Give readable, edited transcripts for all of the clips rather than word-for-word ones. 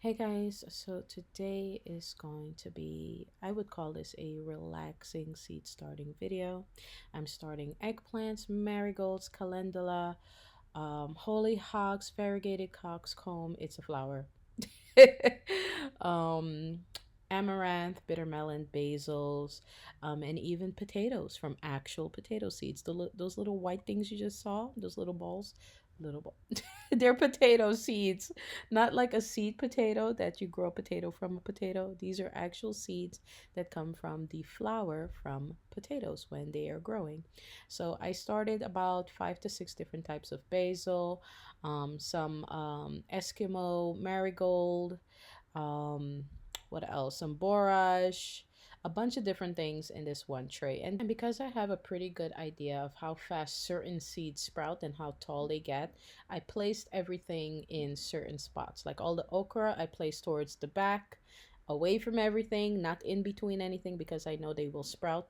Hey guys, so today is going to be, I would call this a relaxing seed starting video. I'm starting eggplants, marigolds, calendula, hollyhocks, variegated coxcomb. It's a flower. um, Amaranth, bitter melon, basils, and even potatoes from actual potato seeds. Those little white things you just saw, those little balls, little ball. They're potato seeds, not like a seed potato that you grow a potato from a potato. These are actual seeds that come from the flower from potatoes when they are growing. So I started about 5 to 6 different types of basil, some Eskimo marigold, um, what else? Some borage, a bunch of different things in this one tray. And because I have a pretty good idea of how fast certain seeds sprout and how tall they get, I placed everything in certain spots. Like all the okra, I placed towards the back, away from everything, not in between anything, because I know they will sprout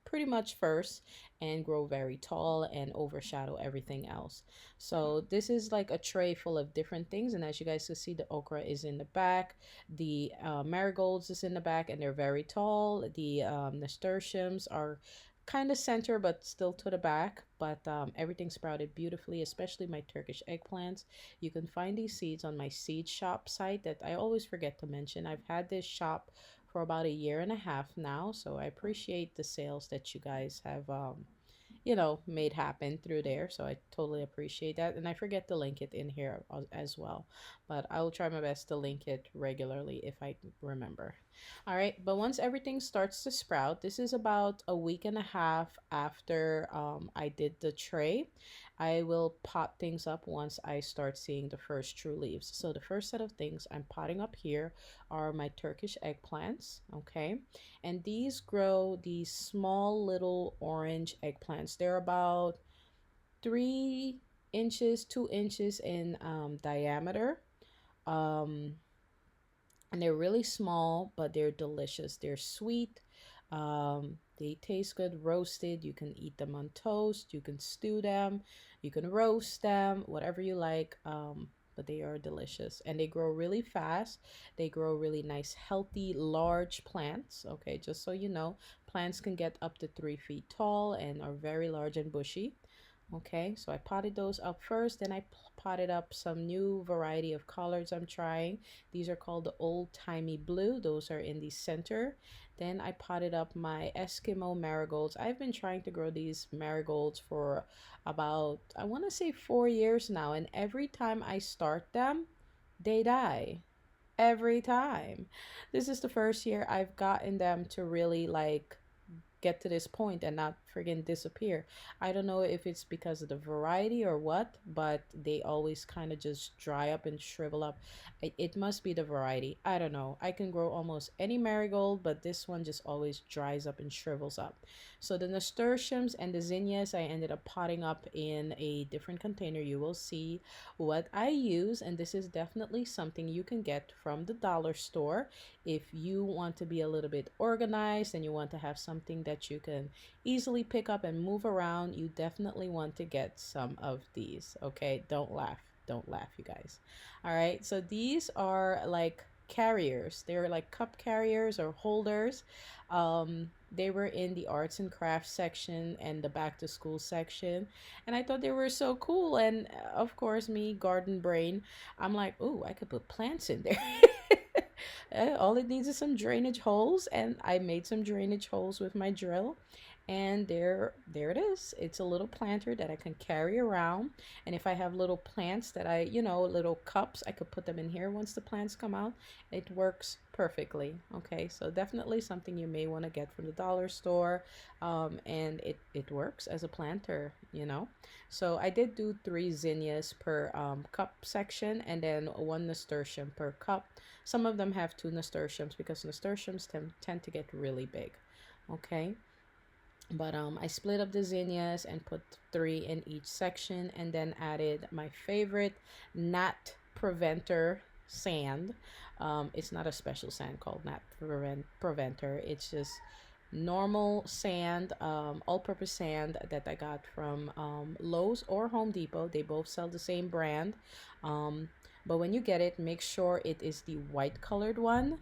pretty much first and grow very tall and overshadow everything else. So this is like a tray full of different things, and as you guys can see, the okra is in the back, the marigolds is in the back, and they're very tall. The nasturtiums are kind of center but still to the back, but everything sprouted beautifully, especially my Turkish eggplants. You can find these seeds on my seed shop site that I always forget to mention. I've had this shop for about a year and a half now. So I appreciate the sales that you guys have made happen through there. So I totally appreciate that. And I forget to link it in here as well. But I will try my best to link it regularly if I remember. All right. But once everything starts to sprout, this is about a week and a half after I did the tray. I will pot things up once I start seeing the first true leaves. So the first set of things I'm potting up here are my Turkish eggplants. Okay. And these grow these small little orange eggplants. They're about 3 inches, 2 inches in diameter. Um, and they're really small, but they're delicious. They're sweet. They taste good roasted. You can eat them on toast. You can stew them. You can roast them, whatever you like. But they are delicious and they grow really fast. They grow really nice, healthy, large plants. Okay, just so you know, plants can get up to 3 feet tall and are very large and bushy. Okay, so I potted those up first, then I potted up some new variety of collards I'm trying. These are called the old timey blue. Those are in the center. Then I potted up my Eskimo marigolds. I've been trying to grow these marigolds for about, I want to say 4 years now, and every time I start them, they die. Every time. This is the first year I've gotten them to really like get to this point and not friggin' disappear. I don't know if it's because of the variety or what, but they always kind of just dry up and shrivel up. It must be the variety. I don't know. I can grow almost any marigold, but this one just always dries up and shrivels up. So the nasturtiums and the zinnias I ended up potting up in a different container. You will see what I use, and this is definitely something you can get from the dollar store if you want to be a little bit organized and you want to have something that you can easily pick up and move around. You definitely want to get some of these. Okay, don't laugh. Don't laugh, you guys. All right, so these are like carriers. They're like cup carriers or holders. They were in the arts and crafts section and the back to school section, and I thought they were so cool. And of course, me, garden brain, I'm like, oh, I could put plants in there. All it needs is some drainage holes, and I made some drainage holes with my drill. And there it is. It's a little planter that I can carry around. And if I have little plants that little cups, I could put them in here once the plants come out. It works perfectly. Okay, so definitely something you may want to get from the dollar store. And it works as a planter. So I did do 3 zinnias per cup section, and then one nasturtium per cup. Some of them have 2 nasturtiums because nasturtiums tend to get really big. Okay, but I split up the zinnias and put 3 in each section, and then added my favorite gnat preventer sand. It's not a special sand called gnat preventer. It's just normal sand, all-purpose sand that I got from Lowe's or Home Depot. They both sell the same brand. Um, But when you get it, make sure it is the white colored one.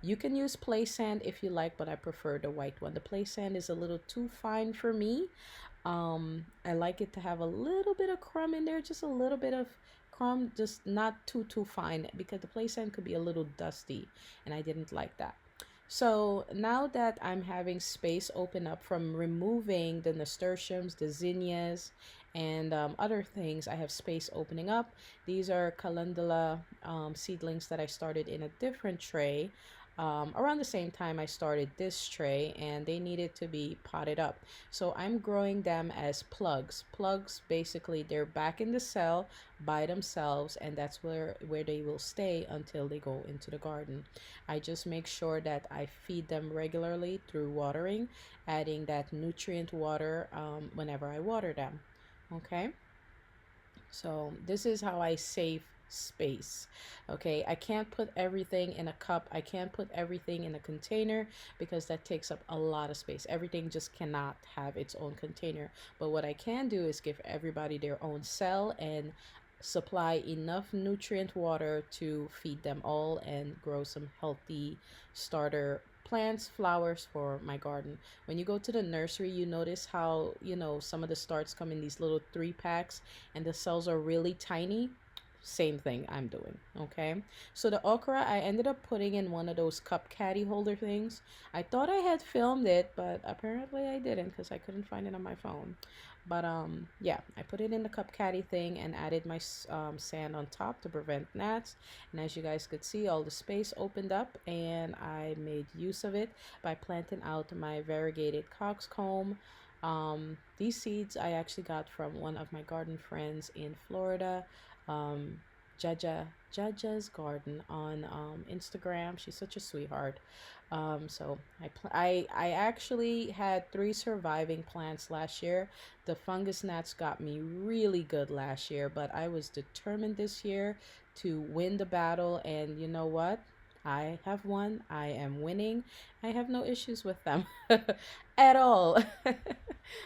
You can use play sand if you like, but I prefer the white one. The play sand is a little too fine for me. I like it to have a little bit of crumb in there, just a little bit of crumb, just not too fine, because the play sand could be a little dusty, and I didn't like that. So now that I'm having space open up from removing the nasturtiums, the zinnias, and other things, I have space opening up. These are calendula seedlings that I started in a different tray. Around the same time I started this tray, and they needed to be potted up. So I'm growing them as plugs. Plugs, basically, they're back in the cell by themselves, and that's where they will stay until they go into the garden. I just make sure that I feed them regularly through watering, adding that nutrient water whenever I water them. Okay, so this is how I save space. Okay, I can't put everything in a cup, I can't put everything in a container, because that takes up a lot of space. Everything just cannot have its own container. But what I can do is give everybody their own cell and supply enough nutrient water to feed them all and grow some healthy starter plants, flowers for my garden. When you go to the nursery, you notice how, some of the starts come in these little 3 packs, and the cells are really tiny. Same thing I'm doing. Okay, so the okra I ended up putting in one of those cup caddy holder things. I thought I had filmed it, but apparently I didn't, because I couldn't find it on my phone. But yeah, I put it in the cup caddy thing and added my sand on top to prevent gnats. And as you guys could see, all the space opened up, and I made use of it by planting out my variegated coxcomb. These seeds I actually got from one of my garden friends in Florida, um, Jaja's Garden on Instagram. She's such a sweetheart. So I actually had 3 surviving plants last year. The fungus gnats got me really good last year, but I was determined this year to win the battle, and you know what? I have won. I am winning. I have no issues with them at all.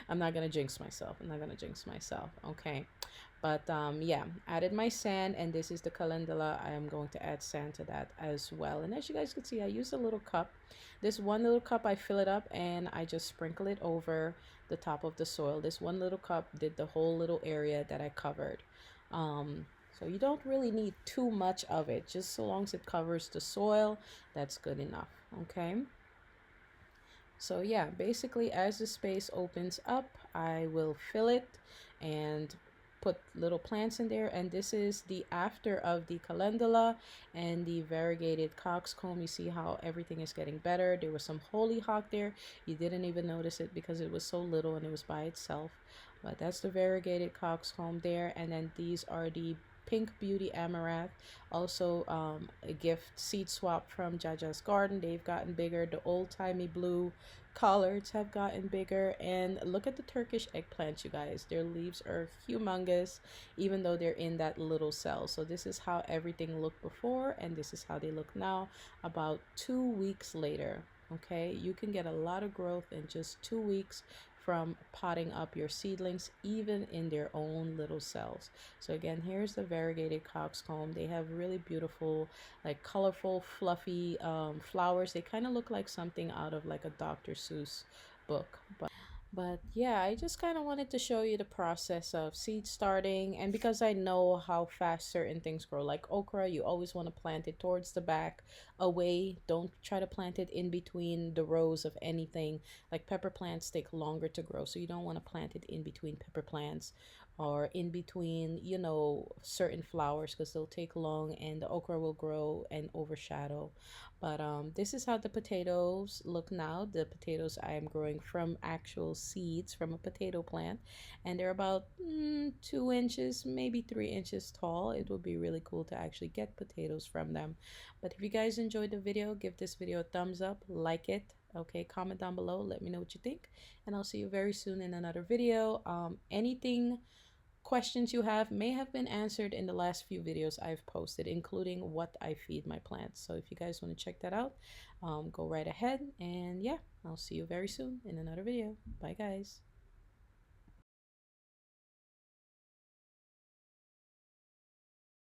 I'm not gonna jinx myself. I'm not gonna jinx myself. Okay. But yeah, added my sand, and this is the calendula. I am going to add sand to that as well. And as you guys can see, I used a little cup. This one little cup, I fill it up and I just sprinkle it over the top of the soil. This one little cup did the whole little area that I covered. So you don't really need too much of it. Just so long as it covers the soil, that's good enough. Okay. So yeah, basically as the space opens up, I will fill it and put little plants in there. And this is the after of the calendula and the variegated coxcomb. You see how everything is getting better. There was some hollyhock there. You didn't even notice it because it was so little and it was by itself. But that's the variegated coxcomb there. And then these are the pink beauty amaranth, also a gift seed swap from Jaja's Garden. They've gotten bigger. The old-timey blue collards have gotten bigger, and look at the Turkish eggplants, you guys. Their leaves are humongous, even though they're in that little cell. So this is how everything looked before, and this is how they look now about 2 weeks later. Okay, you can get a lot of growth in just 2 weeks from potting up your seedlings, even in their own little cells. So again, here's the variegated coxcomb. They have really beautiful, like colorful, fluffy flowers. They kind of look like something out of like a Dr. Seuss book. But yeah, I just kind of wanted to show you the process of seed starting. And because I know how fast certain things grow, like okra, you always want to plant it towards the back, away. Don't try to plant it in between the rows of anything. Like pepper plants take longer to grow, so you don't want to plant it in between pepper plants or in between, certain flowers, because they'll take long and the okra will grow and overshadow. But this is how the potatoes look now. The potatoes I am growing from actual seeds from a potato plant, and they're about 2 inches, maybe 3 inches tall. It would be really cool to actually get potatoes from them. But if you guys enjoyed the video, give this video a thumbs up, like it. Okay, comment down below, let me know what you think, and I'll see you very soon in another video. Anything questions you have may have been answered in the last few videos I've posted, including what I feed my plants. So if you guys want to check that out, go right ahead. And yeah, I'll see you very soon in another video. Bye guys.